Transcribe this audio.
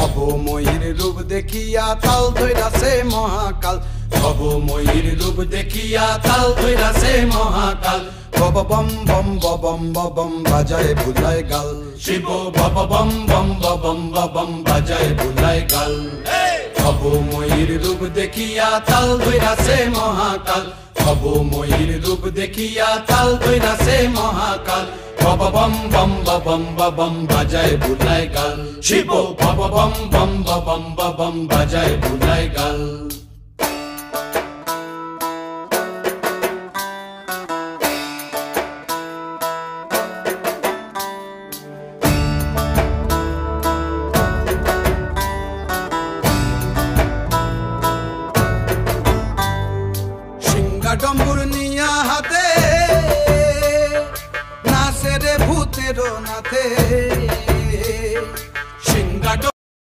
ভবময়ীর রূপ দেখিয়া তাল ধইরাছে মহাকাল, ভবময়ীর রূপ দেখিয়া তাল ধইরাছে মহাকাল। বব বম বম বম বম বাজায় বুলায় গাল, শিব বব বম বম বম বম বাজায় বুলায় গাল। ভবময়ীর রূপ দেখিয়া তাল ধইরাছে মহাকাল, ভবময়ীর রূপ দেখিয়া তাল ধইরাছে মহাকাল। বব বম বম বম বাজায় বুলায় গাল, শিব বব বম বম বম বাজায় বুলায় গাল। ডম্বুর নিয়া হাতে নাচে রে ভূতের নাথে।